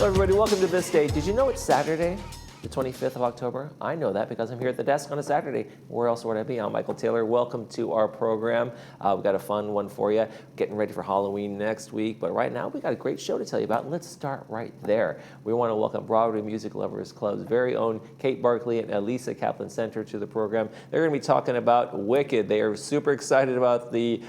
Hello everybody, welcome to This Day. Did you know it's Saturday, the 25th of October? I know that because I'm here at the desk on a Saturday. Where else would I be? I'm Michael Taylor. Welcome to our program. We've got a fun one for you. Getting ready for Halloween next week, but right now we got a great show to tell you about. Let's start right there. We want to welcome Broadway Music Lovers Club's very own Kate Barkley and Elisa Kaplan Center to the program. They're going to be talking about Wicked. They are super excited about the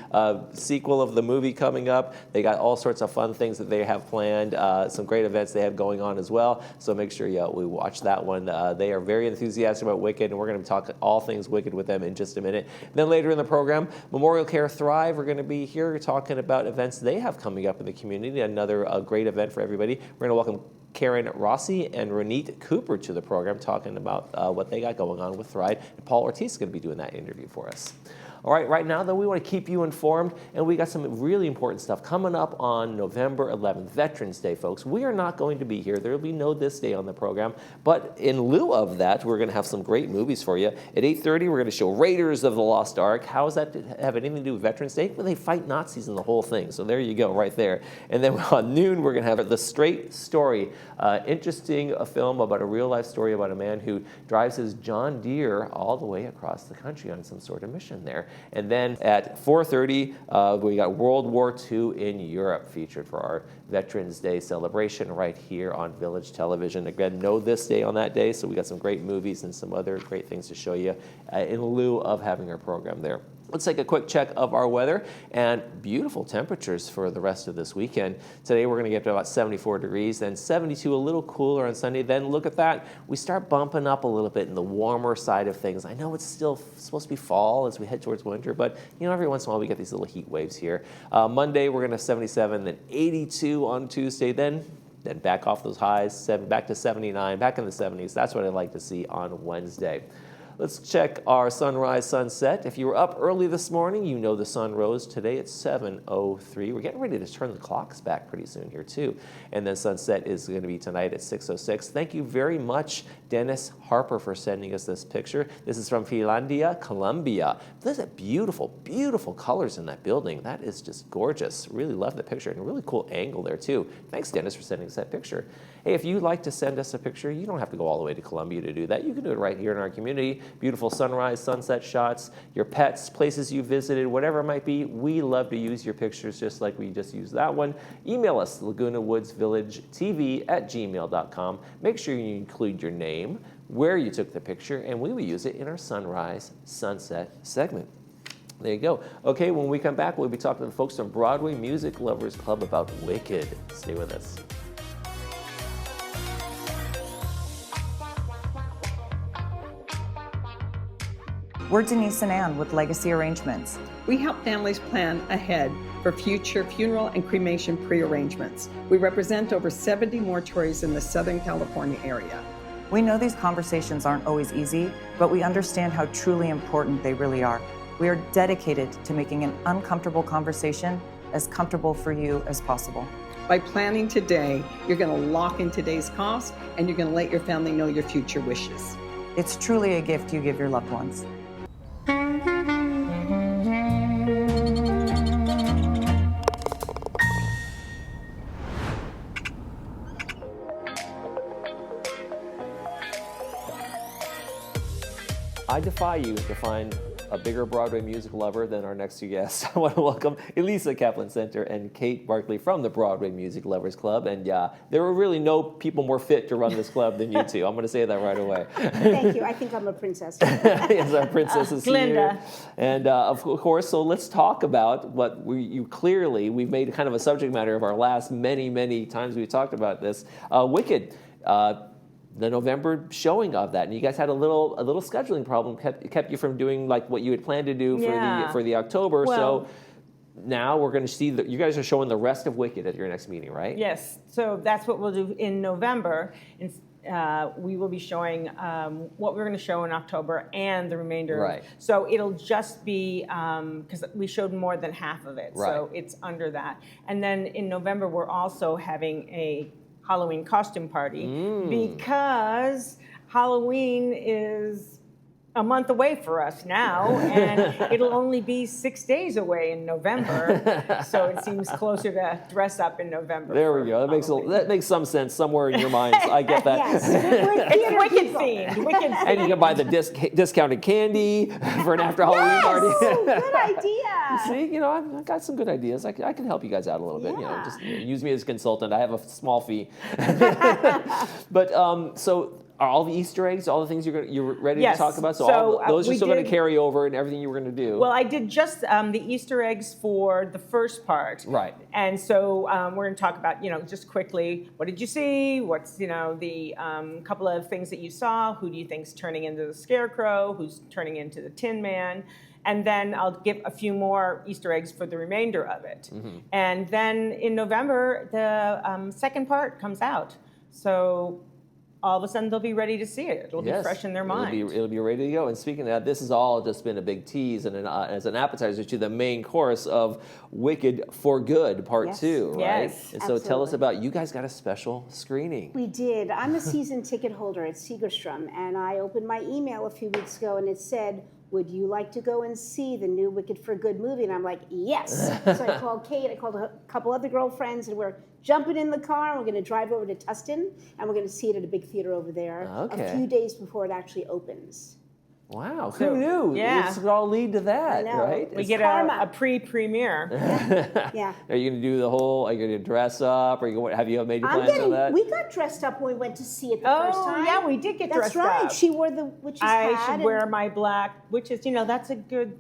sequel of the movie coming up. They got all sorts of fun things that they have planned, some great events they have going on as well. So make sure we watch that one. They are very enthusiastic about Wicked, and we're going to talk all things Wicked with them in just a minute. Then later in the program, Memorial Care Thrive. We're going to be here talking about events they have coming up in the community. Another great event for everybody. We're going to welcome Karen Rossi and Ronit Cooper to the program, talking about what they got going on with Thrive. And Paul Ortiz is going to be doing that interview for us. All right, right now, though, we want to keep you informed, and we got some really important stuff coming up on November 11th, Veterans Day, folks. We are not going to be here. There will be no This Day on the program, but in lieu of that, we're going to have some great movies for you. At 8:30, we're going to show Raiders of the Lost Ark. How does that have anything to do with Veterans Day? Well, they fight Nazis in the whole thing, so there you go, right there. And then on noon, we're going to have The Straight Story, interesting film about a real-life story about a man who drives his John Deere all the way across the country on some sort of mission there. And then at 4:30, we got World War II in Europe featured for our Veterans Day celebration right here on Village Television. Again, no This Day on that day, so we got some great movies and some other great things to show you in lieu of having our program there. Let's take a quick check of our weather, and beautiful temperatures for the rest of this weekend. Today we're going to get to about 74 degrees, then 72, a little cooler on Sunday. Then look at that, we start bumping up a little bit in the warmer side of things. I know it's still supposed to be fall as we head towards winter, but you know, every once in a while we get these little heat waves here. Monday we're going to have 77, then 82 on Tuesday, then back off those highs, back to 79, back in the 70s. That's what I like to see on Wednesday. Let's check our sunrise, sunset. If you were up early this morning, you know the sun rose today at 7:03. We're getting ready to turn the clocks back pretty soon here too. And then sunset is going to be tonight at 6:06. Thank you very much, Dennis Harper, for sending us this picture. This is from Finlandia, Colombia. There's a beautiful, beautiful colors in that building. That is just gorgeous. Really love the picture, and a really cool angle there too. Thanks, Dennis, for sending us that picture. Hey, if you'd like to send us a picture, you don't have to go all the way to Colombia to do that. You can do it right here in our community. Beautiful sunrise, sunset shots, your pets, places you visited, whatever it might be. We love to use your pictures just like we just used that one. Email us, lagunawoodsvillagetv@gmail.com. Make sure you include your name, where you took the picture, and we will use it in our sunrise, sunset segment. There you go. Okay, when we come back, we'll be talking to the folks from Broadway Music Lovers Club about Wicked. Stay with us. We're Denise and Ann with Legacy Arrangements. We help families plan ahead for future funeral and cremation pre-arrangements. We represent over 70 mortuaries in the Southern California area. We know these conversations aren't always easy, but we understand how truly important they really are. We are dedicated to making an uncomfortable conversation as comfortable for you as possible. By planning today, you're going to lock in today's costs, and you're going to let your family know your future wishes. It's truly a gift you give your loved ones. I defy you to find a bigger Broadway music lover than our next two guests. I want to welcome Elisa Kaplan Center and Kate Barkley from the Broadway Music Lovers Club. And there were really no people more fit to run this club than you two. I'm going to say that right away. Thank you. I think I'm a princess. Yes, our princess is Glinda. here. And of course, so let's talk about what we've made kind of a subject matter of our last many times we've talked about this. Wicked. The November showing of that, and you guys had a little scheduling problem, kept you from doing like what you had planned to do for the October. So now we're going to see that you guys are showing the rest of Wicked at your next meeting, right? Yes. So that's what we'll do in November. We will be showing what we're going to show in October and the remainder. Right. So it'll just be because we showed more than half of it, right. So it's under that. And then in November we're also having a Halloween costume party because Halloween is a month away for us now, and it'll only be 6 days away in November. So it seems closer to dress up in November. There we go. That makes some sense somewhere in your minds. I get that. Yes, we're It's theater Wicked people. themed. Wicked themed. And you can buy the discounted candy for an after Halloween party. Oh, good idea. See, I've got some good ideas. I can help you guys out a little bit. Yeah. Just use me as a consultant. I have a small fee. But so are all the Easter eggs, all the things you're ready Yes. to talk about? So, So, those are we still going to did- carry over and everything you were going to do. Well, I did just the Easter eggs for the first part. Right. And so we're going to talk about, just quickly, what did you see? What's, the couple of things that you saw? Who do you think's turning into the Scarecrow? Who's turning into the Tin Man? And then I'll give a few more Easter eggs for the remainder of it. Mm-hmm. And then in November, the second part comes out. So all of a sudden they'll be ready to see it. It'll be fresh in their mind. It'll be ready to go. And speaking of that, this has all just been a big tease and as an appetizer to the main course of Wicked for Good Part Yes. 2, right? Yes, And so tell us absolutely. about, you guys got a special screening. We did. I'm a season ticket holder at Segerstrom, and I opened my email a few weeks ago, and it said, would you like to go and see the new Wicked for Good movie? And I'm like, yes. So I called Kate, I called a couple other girlfriends, and we're jumping in the car, and we're going to drive over to Tustin, and we're going to see it at a big theater over there Okay. a few days before it actually opens. Wow, So, who knew? yeah. This could all lead to that, I know. right? We It's get karma. a pre-premiere. Yeah. Are you going to do the whole, are you going to dress up? Have you made your plans on that? We got dressed up when we went to see it the first Oh, time. yeah, we did get That's dressed right. up. She wore the witch's hat. I should and- wear my black, which is, that's a good.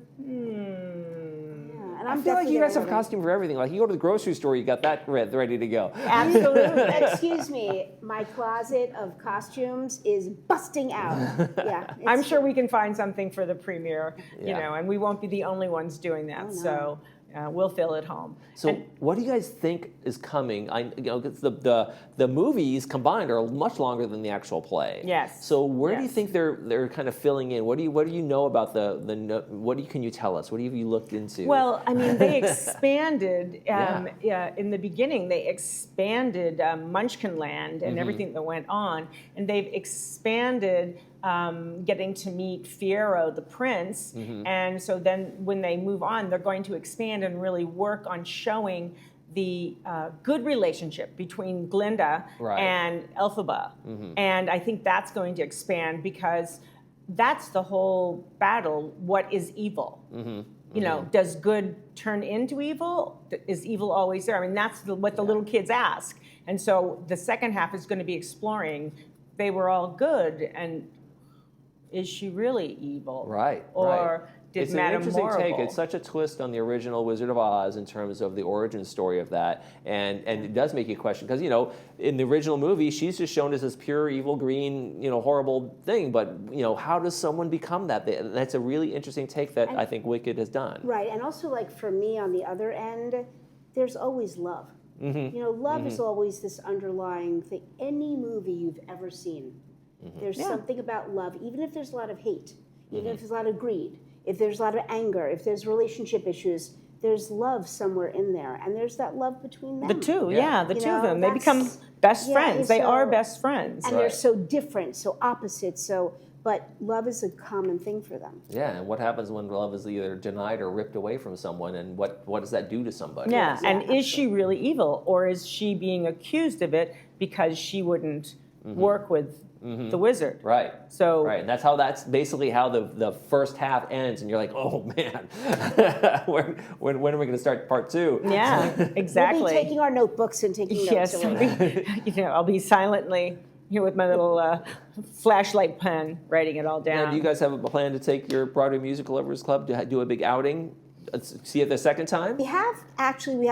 And I I'm feel like you definitely guys have a gonna- costume for everything. Like you go to the grocery store, you got that ready to go. Absolutely. Excuse me, my closet of costumes is busting out. Yeah, I'm it's- sure we can find something for the premiere, Yeah. and we won't be the only ones doing that. no. So we'll fill it home. So what do you guys think is coming? 'Cause the movies combined are much longer than the actual play. Yes. So where do you Yes. think they're kind of filling in? What do you know about can you tell us? What have you looked into? Well, I mean, they expanded Yeah. in the beginning. They expanded Munchkinland and everything that went on, and they've expanded getting to meet Fiyero, the prince. And so then when they move on, they're going to expand and really work on showing the good relationship between Glinda Right. and Elphaba. And I think that's going to expand because that's the whole battle. What is evil? Does good turn into evil? Is evil always there? I mean, that's what the little kids ask. And so the second half is going to be exploring, they were all good, and is she really evil? Right. Or right. did It's Madame an interesting take. Morrible? It's such a twist on the original Wizard of Oz in terms of the origin story of that, and it does make you question because in the original movie she's just shown as this pure evil green horrible thing, but how does someone become that? That's a really interesting take that I think Wicked has done. Right, and also like for me on the other end, there's always love. Love is always this underlying thing. Any movie you've ever seen, there's something about love, even if there's a lot of hate, even if there's a lot of greed, if there's a lot of anger, if there's relationship issues, there's love somewhere in there, and there's that love between them. The two, Yeah. the You two of know, them. They that's- become best yeah, friends. They so- are best friends. And they're Right. so different, so opposite, but love is a common thing for them. Yeah, and what happens when love is either denied or ripped away from someone, and what does that do to somebody? Yeah, Yeah, and is she really evil, or is she being accused of it because she wouldn't work with the wizard? Right. So Right, and that's basically how the first half ends, and you're like, oh man, when are we going to start part 2? yeah, exactly. We'll be taking our notebooks and taking notes. Yes, so I'll we'll- be, I'll be silently with my little flashlight pen writing it all down. Now, do you guys have a plan to take your Broadway Musical Lovers Club to do a big outing? See it the second time? We have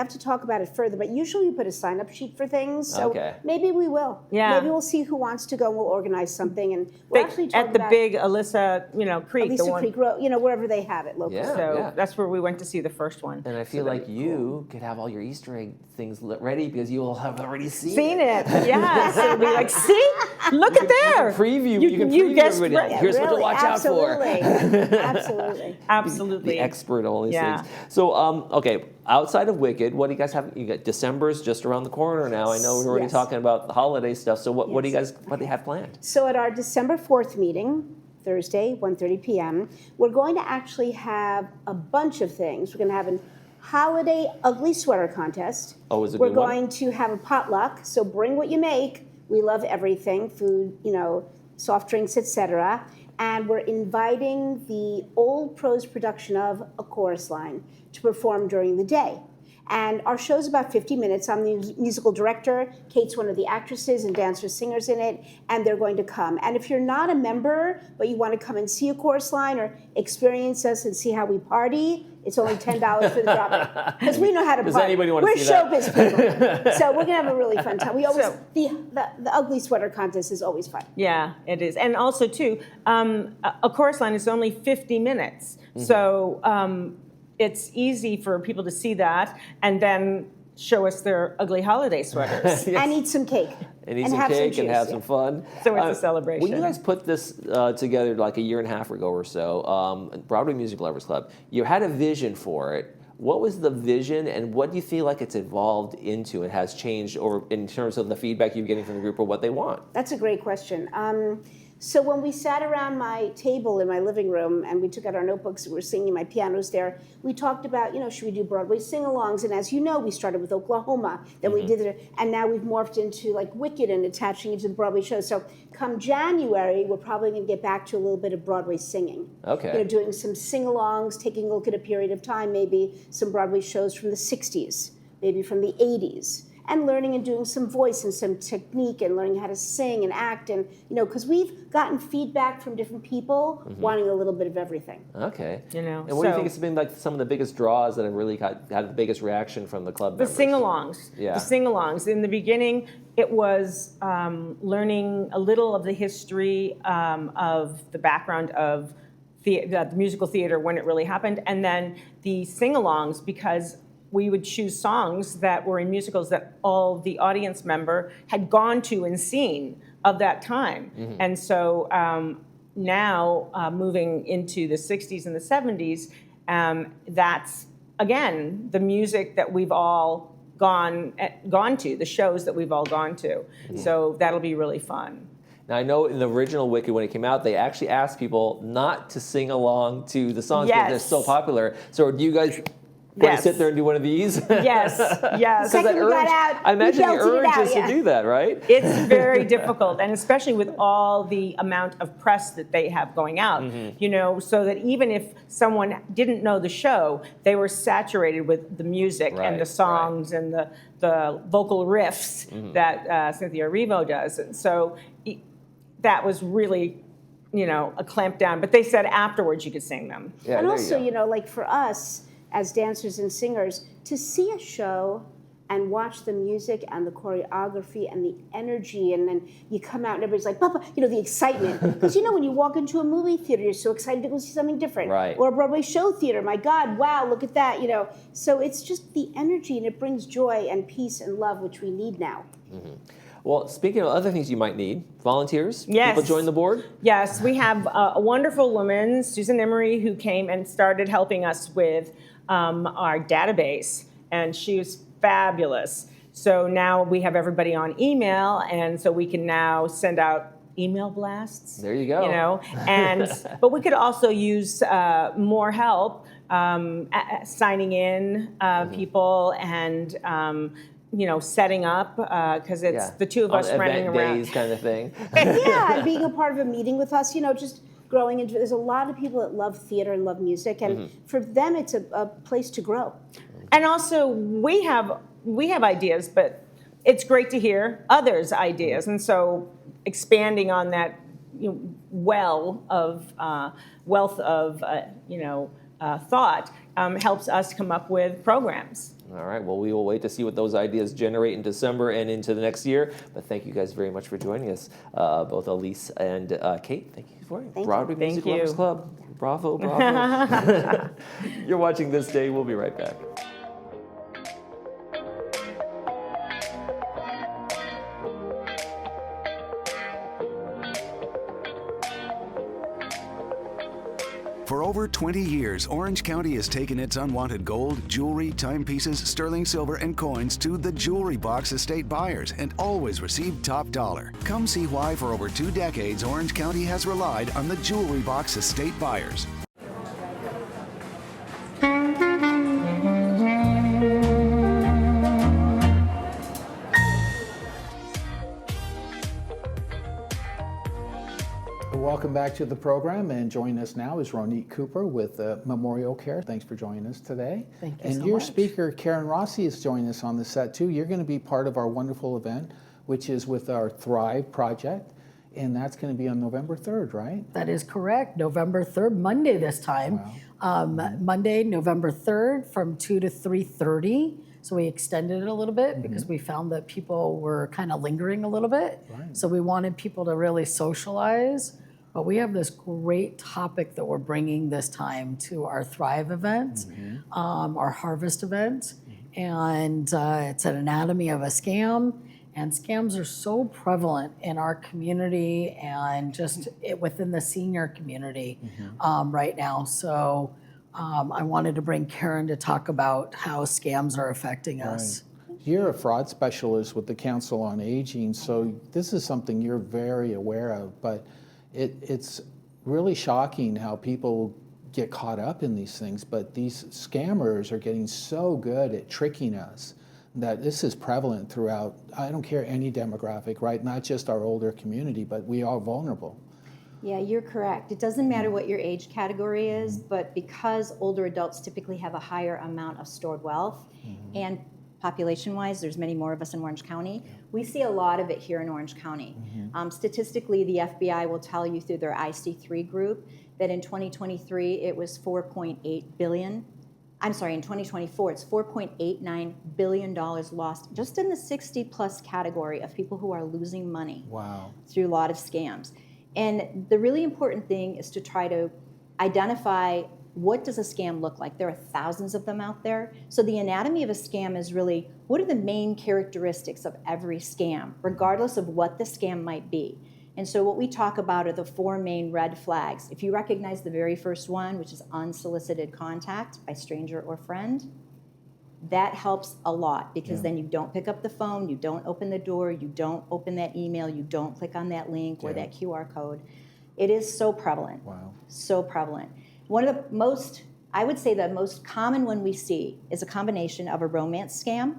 to talk about it further, but usually we put a sign-up sheet for things, so Okay. maybe we will. Yeah. Maybe we'll see who wants to go, and we'll organize something, and we're actually talking at the about big Alyssa, Creek, the Lisa one. Creek Road, wherever they have it locally. Yeah. So that's where we went to see the first one. And I feel like you could have all your Easter egg things ready because you will have already seen Seen it, yes. It'll be like, see, look at there. Preview. You can preview guessed everybody. right. Here's what to Really, watch out for. Absolutely. Absolutely. The expert at all these Yeah. things. So, okay, outside of Wicked, what do you guys have? You got December's just around the corner now. I know we're already Yes. talking about the holiday stuff. So what do you Yes. have planned? So at our December 4th meeting, Thursday, 1:30 p.m. We're going to actually have a bunch of things. We're going to have a holiday ugly sweater contest. Oh, is it a We're good one? going to have a potluck, so bring what you make. We love everything, food, soft drinks, etc. And we're inviting the Old Pros production of A Chorus Line to perform during the day. And our show's about 50 minutes. I'm the musical director. Kate's one of the actresses and dancers, singers in it, and they're going to come. And if you're not a member, but you want to come and see A Chorus Line or experience us and see how we party, it's only $10 for the drop-in. Because we know how to Does party. anybody want to We're see that? showbiz people. So we're going to have a really fun time. We always, So- the ugly sweater contest is always fun. Yeah, it is. And also, too, a chorus line is only 50 minutes. So it's easy for people to see that and then show us their ugly holiday sweaters. And eat some cake. And eat some have cake juice, and have yeah. some fun. So it's a celebration. When you guys put this together like a year and a half ago or so, Broadway Music Lovers Club, you had a vision for it. What was the vision, and what do you feel like it's evolved into and has changed over in terms of the feedback you're getting from the group or what they want? That's a great question. So when we sat around my table in my living room and we took out our notebooks, we were singing, my piano's there, we talked about, should we do Broadway sing-alongs? And as you know, we started with Oklahoma, then we did it, and now we've morphed into like Wicked and attaching it to the Broadway show. So come January, we're probably going to get back to a little bit of Broadway singing. Okay. Doing some sing-alongs, taking a look at a period of time, maybe some Broadway shows from the 60s, maybe from the 80s. And learning and doing some voice and some technique and learning how to sing and act and, because we've gotten feedback from different people wanting a little bit of everything. Okay. And what do you think has been like some of the biggest draws that have really had the biggest reaction from the club The members? sing-alongs. Yeah. The sing-alongs. In the beginning, it was learning a little of the history of the background of the musical theater when it really happened, and then the sing-alongs, because we would choose songs that were in musicals that all the audience member had gone to and seen of that time. And so now, moving into the 60s and the 70s, that's, again, the music that we've all gone to, the shows that we've all gone to. So that'll be really fun. Now, I know in the original Wicked, when it came out, they actually asked people not to sing along to the songs because they're so popular. So do you guys want to sit there and do one of these? Yes, yes. Second we got out, I imagine the we belted it urge out, is yeah. to do that, right? It's very difficult, and especially with all the amount of press that they have going out, so that even if someone didn't know the show, they were saturated with the music and the songs and the vocal riffs that Cynthia Erivo does. And so that was really, a clamp down. But they said afterwards you could sing them. Yeah, And there also, you go. like for us as dancers and singers, to see a show and watch the music and the choreography and the energy, and then you come out and everybody's like, Papa, the excitement. Because when you walk into a movie theater, you're so excited to go see something different. Right. Or a Broadway show theater, my God, wow, look at that, So it's just the energy, and it brings joy and peace and love, which we need now. Well, speaking of other things you might need, volunteers? Yes. People join the board? Yes, we have a wonderful woman, Susan Emery, who came and started helping us with our database, and she was fabulous. So now we have everybody on email, and so we can now send out email blasts. There you go. But we could also use more help signing in people and setting up, because it's the two of us On running event around. days kind of thing. Yeah, and being a part of a meeting with us, just growing into, there's a lot of people that love theater and love music, and for them it's a place to grow. And also, we have ideas, but it's great to hear others' ideas, and so expanding on that wealth of thought helps us come up with programs. All right, well, we will wait to see what those ideas generate in December and into the next year. But thank you guys very much for joining us, both Elise and Kate. Thank you for it. Broadway Music you. Lovers Club. Bravo, bravo. You're watching This Day. We'll be right back. For over 20 years, Orange County has taken its unwanted gold, jewelry, timepieces, sterling silver, and coins to the Jewelry Box estate buyers and always received top dollar. Come see why for over 2 decades, Orange County has relied on the Jewelry Box estate buyers. Welcome back to the program, and joining us now is Ronique Cooper with Memorial Care. Thanks for joining us today. Thank you and so your much. speaker, Karen Rossi, is joining us on the set too. You're going to be part of our wonderful event, which is with our Thrive project, and that's going to be on November 3rd, right? That is correct. November 3rd, Monday this time. Monday, November 3rd from 2 to 3:30. So we extended it a little bit because we found that people were kind of lingering a little bit. Right. So we wanted people to really socialize. But we have this great topic that we're bringing this time to our Thrive event, our Harvest event. And it's an anatomy of a scam. And scams are so prevalent in our community and just within the senior community right now. So I wanted to bring Karen to talk about how scams are affecting us. You're a fraud specialist with the Council on Aging, so this is something you're very aware of, but it's really shocking how people get caught up in these things, but these scammers are getting so good at tricking us that this is prevalent throughout, I don't care any demographic, right? Not just our older community, but we are vulnerable. Yeah, you're correct. It doesn't matter what your age category is, but because older adults typically have a higher amount of stored wealth, and population-wise, there's many more of us in Orange County, we see a lot of it here in Orange County. Statistically, the FBI will tell you through their IC3 group that in 2023, it was 4.8 billion. I'm sorry, in 2024, it's $4.89 billion lost just in the 60-plus category of people who are losing money through a lot of scams. And the really important thing is to try to identify what does a scam look like. There are thousands of them out there. So the anatomy of a scam is really, what are the main characteristics of every scam, regardless of what the scam might be. And so what we talk about are the 4 main red flags. If you recognize the very first one, which is unsolicited contact by stranger or friend, that helps a lot because then you don't pick up the phone, you don't open the door, you don't open that email, you don't click on that link or that QR code. It is so prevalent, so prevalent. One of the most, I would say the most common one we see is a combination of a romance scam,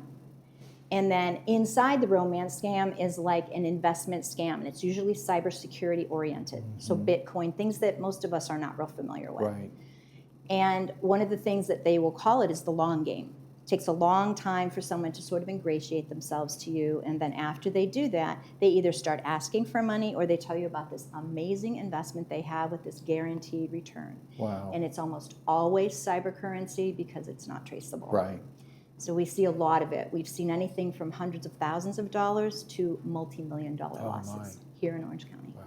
and then inside the romance scam is like an investment scam, and it's usually cybersecurity oriented. So Bitcoin, things that most of us are not real familiar with. Right. And one of the things that they will call it is the long game. It takes a long time for someone to sort of ingratiate themselves to you, and then after they do that, they either start asking for money or they tell you about this amazing investment they have with this guaranteed return. Wow. And it's almost always cyber currency because it's not traceable. Right. So we see a lot of it. We've seen anything from hundreds of thousands of dollars to multi-million-dollar losses here in Orange County. Wow.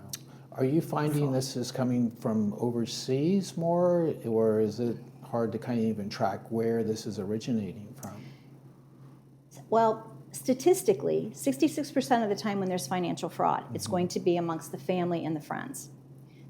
Are you finding this is coming from overseas more, or is it hard to kind of even track where this is originating from? Well, statistically, 66% of the time when there's financial fraud, it's going to be amongst the family and the friends.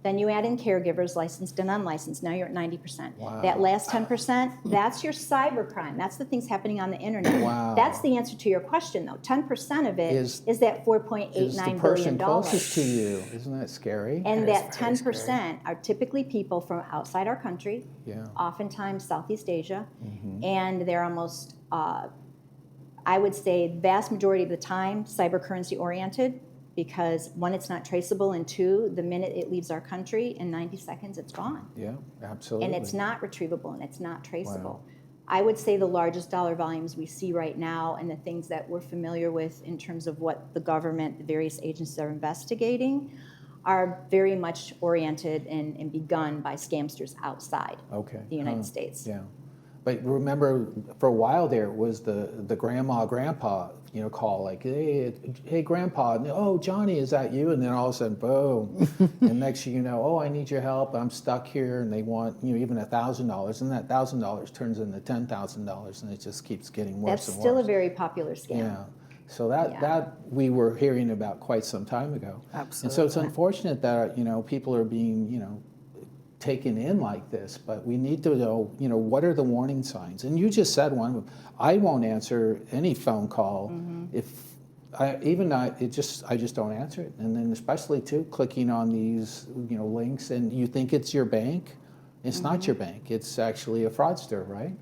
Then you add in caregivers, licensed and unlicensed. Now you're at 90%. Wow. That last 10%, that's your cyber crime. That's the things happening on the internet. Wow. That's the answer to your question, though. 10% of it is that $4.89 billion. Is the person closest to you? Isn't that scary? And that 10% are typically people from outside our country, oftentimes Southeast Asia, and they're almost, I would say, vast majority of the time, cyber currency oriented, because one, it's not traceable, and two, the minute it leaves our country, in 90 seconds, it's gone. Yeah, absolutely. And it's not retrievable, and it's not traceable. Wow. I would say the largest dollar volumes we see right now, and the things that we're familiar with in terms of what the government, the various agencies are investigating, are very much oriented and begun by scamsters outside the United States. Yeah. But remember, for a while there, it was the grandma, grandpa, call, like, hey, grandpa, oh, Johnny, is that you? And then all of a sudden, boom. And next thing you know, oh, I need your help, I'm stuck here, and they want, even $1,000, and that $1,000 turns into $10,000, and it just keeps getting worse That's and worse. still a very popular scam. Yeah. So that we were hearing about quite some time ago. Absolutely. And so it's unfortunate that, people are being, taken in like this, but we need to know, what are the warning signs? And you just said one. I won't answer any phone call if I just don't answer it. And then especially too, clicking on these links, and you think it's your bank. It's not your bank. It's actually a fraudster, right?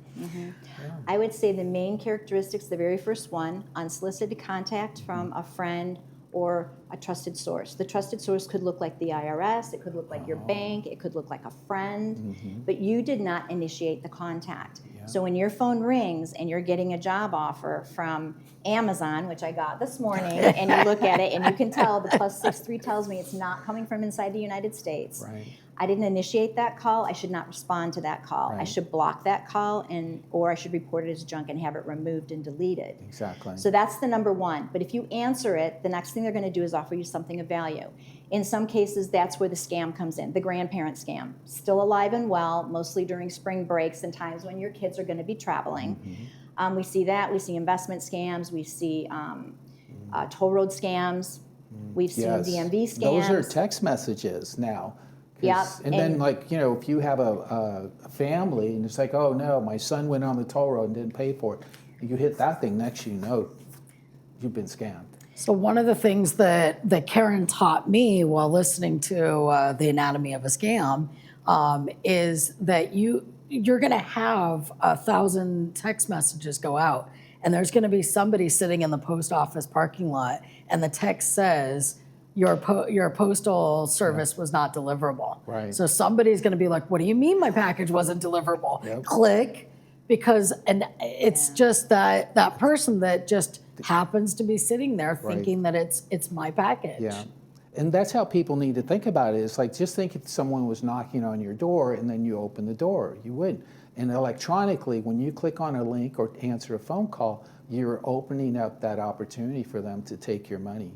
I would say the main characteristics, the very first one, unsolicited contact from a friend or a trusted source. The trusted source could look like the IRS, it could look like your bank, it could look like a friend, but you did not initiate the contact. So when your phone rings and you're getting a job offer from Amazon, which I got this morning, and you look at it and you can tell the +63 tells me it's not coming from inside the United States. Right. I didn't initiate that call. I should not respond to that call. I Right. should block that call, or I should report it as junk and have it removed and deleted. Exactly. So that's the number one. But if you answer it, the next thing they're going to do is offer you something of value. In some cases, that's where the scam comes in, the grandparent scam. Still alive and well, mostly during spring breaks and times when your kids are going to be traveling. We see that. We see investment scams. We see toll road scams. We've seen DMV scams. Those are text messages now. Yep. And then, if you have a family and it's like, oh no, my son went on the toll road and didn't pay for it, you hit that thing, next you know, you've been scammed. So one of the things that Karen taught me while listening to The Anatomy of a Scam is that you're going to have 1,000 text messages go out, and there's going to be somebody sitting in the post office parking lot, and the text says, your postal service was not deliverable. Right. So somebody's going to be like, what do you mean my package wasn't deliverable? Yep. Click, because and it's just that person that just happens to be sitting there thinking that it's my package. Yeah. And that's how people need to think about it. It's like, just think if someone was knocking on your door and then you open the door, you wouldn't. And electronically, when you click on a link or answer a phone call, you're opening up that opportunity for them to take your money.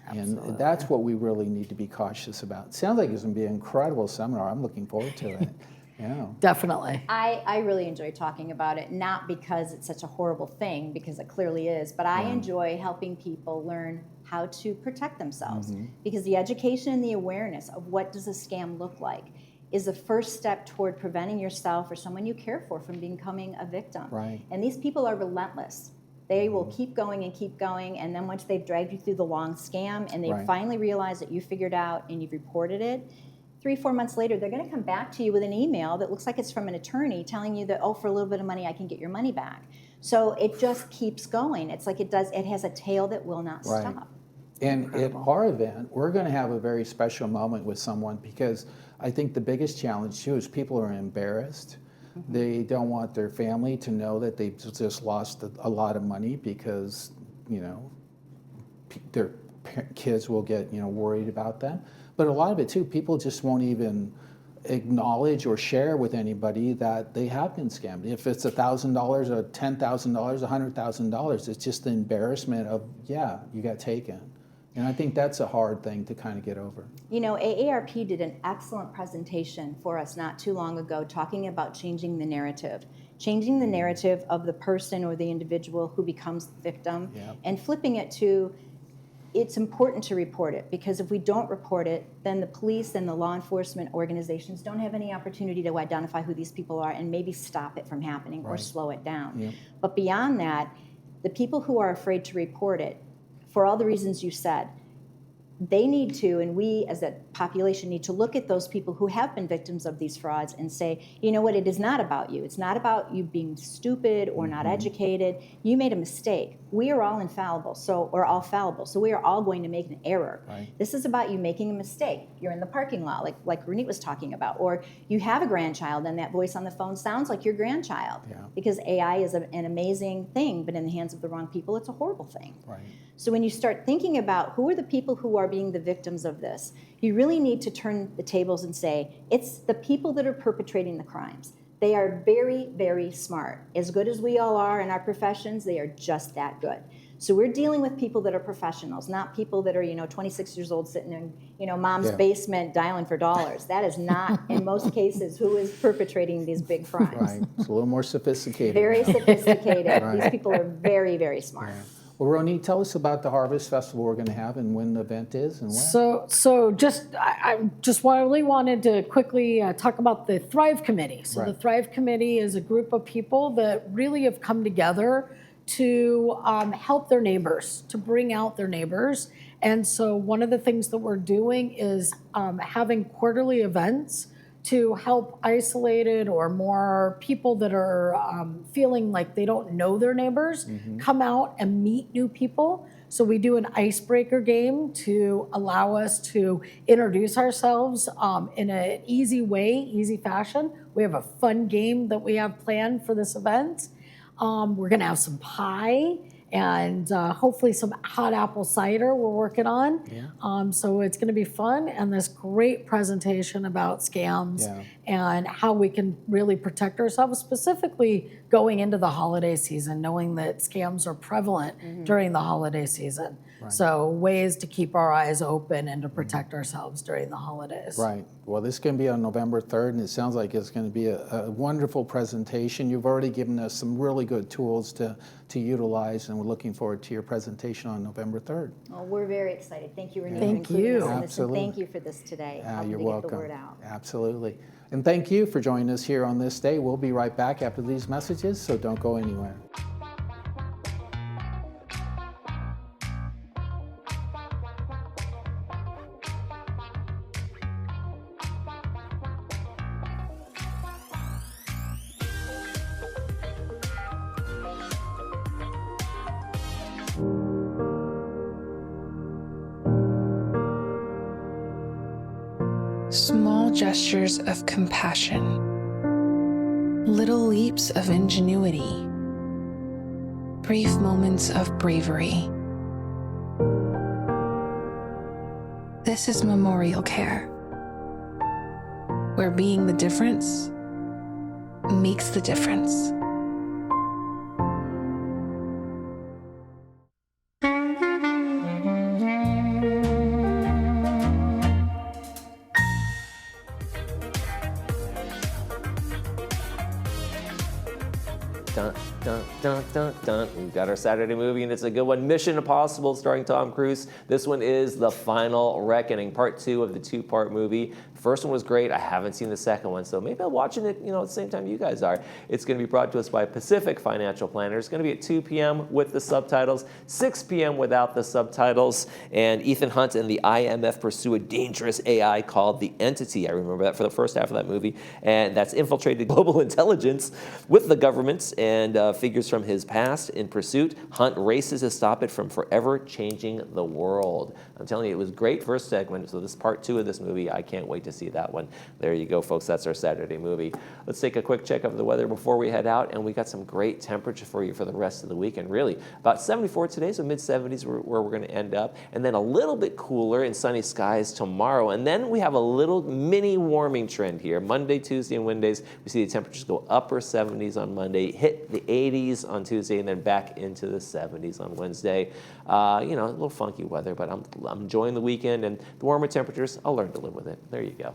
Absolutely. And that's what we really need to be cautious about. It sounds like it's going to be an incredible seminar. I'm looking forward to it. Yeah. Definitely. I really enjoy talking about it, not because it's such a horrible thing, because it clearly is, but I enjoy helping people learn how to protect themselves. Because the education and the awareness of what does a scam look like is the first step toward preventing yourself or someone you care for from becoming a victim. Right. And these people are relentless. They will keep going, and then once they've dragged you through the long scam and they finally realize that you figured out and you've reported it, 3-4 months later, they're going to come back to you with an email that looks like it's from an attorney telling you that, oh, for a little bit of money, I can get your money back. So it just keeps going. It's like it has a tail that will not stop. And at our event, we're going to have a very special moment with someone, because I think the biggest challenge too is people are embarrassed. They don't want their family to know that they've just lost a lot of money, because, their kids will get, worried about them. But a lot of it too, people just won't even acknowledge or share with anybody that they have been scammed. If it's $1,000 or $10,000, $100,000, it's just the embarrassment of, you got taken. And I think that's a hard thing to kind of get over. AARP did an excellent presentation for us not too long ago talking about changing the narrative of the person or the individual who becomes the victim, and flipping it to, it's important to report it, because if we don't report it, then the police and the law enforcement organizations don't have any opportunity to identify who these people are and maybe stop it from happening or slow it down. But beyond that, the people who are afraid to report it, for all the reasons you said, they need to, and we as a population need to look at those people who have been victims of these frauds and say, you know what, it is not about you. It's not about you being stupid or not educated. You made a mistake. We are all infallible, or all fallible, so we are all going to make an error. This is about you making a mistake. You're in the parking lot, like Renee was talking about, or you have a grandchild and that voice on the phone sounds like your grandchild. Because AI is an amazing thing, but in the hands of the wrong people, it's a horrible thing. So when you start thinking about who are the people who are being the victims of this, you really need to turn the tables and say, it's the people that are perpetrating the crimes. They are very, very smart. As good as we all are in our professions, they are just that good. So we're dealing with people that are professionals, not people that are, 26 years old sitting in, mom's basement dialing for dollars. That is not, in most cases, who is perpetrating these big crimes. It's a little more sophisticated. Very sophisticated. These people are very, very smart. Well, Ronit, tell us about the Harvest Festival we're going to have and when the event is and when. So I just really wanted to quickly talk about the Thrive Committee. So the Thrive Committee is a group of people that really have come together to help their neighbors, to bring out their neighbors. And so one of the things that we're doing is having quarterly events to help isolated or more people that are feeling like they don't know their neighbors come out and meet new people. So we do an icebreaker game to allow us to introduce ourselves in an easy way, easy fashion. We have a fun game that we have planned for this event. We're gonna have some pie and hopefully some hot apple cider we're working on. So it's gonna be fun, and this great presentation about scams and how we can really protect ourselves, specifically going into the holiday season, knowing that scams are prevalent during the holiday season. So ways to keep our eyes open and to protect ourselves during the holidays. Right. Well, this is going to be on November 3rd, and it sounds like it's going to be a wonderful presentation. You've already given us some really good tools to utilize, and we're looking forward to your presentation on November 3rd. Well, we're very excited. Thank you, Renee, Thank for including you. us in this, and Absolutely. thank you for this today. Helping You're to welcome. Get the word out. Absolutely. And thank you for joining us here on This Day. We'll be right back after these messages, so don't go anywhere. Small gestures of compassion, little leaps of ingenuity, brief moments of bravery. This is Memorial Care, where being the difference makes the difference. Dun, dun, dun, dun, dun. We've got our Saturday movie, and it's a good one. Mission Impossible, starring Tom Cruise. This one is The Final Reckoning, part 2 of the 2-part movie. The first one was great. I haven't seen the second one, so maybe I'm watching it, at the same time you guys are. It's going to be brought to us by Pacific Financial Planners. It's going to be at 2 p.m. with the subtitles, 6 p.m. without the subtitles. And Ethan Hunt and the IMF pursue a dangerous AI called the Entity. I remember that for the first half of that movie. And that's infiltrated global intelligence with the governments and figures from his past. In pursuit, Hunt races to stop it from forever changing the world. I'm telling you, it was great first segment, so this part 2 of this movie, I can't wait to see that one. There you go, folks. That's our Saturday movie. Let's take a quick check of the weather before we head out, and we got some great temperature for you for the rest of the weekend. Really, about 74 today, so mid-70s where we're going to end up, and then a little bit cooler and sunny skies tomorrow, and then we have a little mini warming trend here. Monday, Tuesday, and Wednesdays, we see the temperatures go upper 70s on Monday, hit the 80s on Tuesday, and then back into the 70s on Wednesday. A little funky weather, but I'm enjoying the weekend, and the warmer temperatures, I'll learn to live with it. There you go.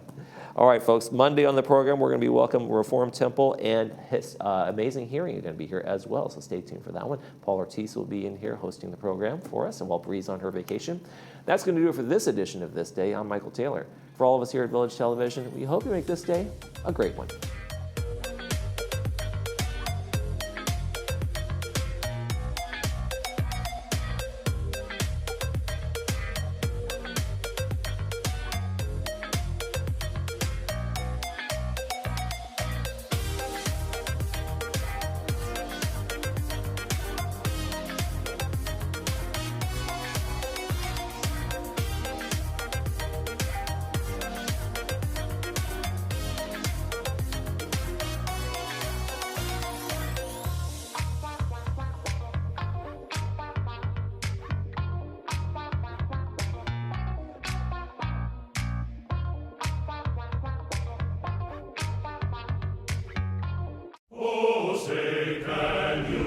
All right, folks, Monday on the program, we're going to be welcoming Reform Temple and his Amazing Hearing are going to be here as well, so stay tuned for that one. Paul Ortiz will be in here hosting the program for us, and while Bree's on her vacation. That's going to do it for this edition of This Day. I'm Michael Taylor. For all of us here at Village Television, we hope you make this day a great one. Oh, say can you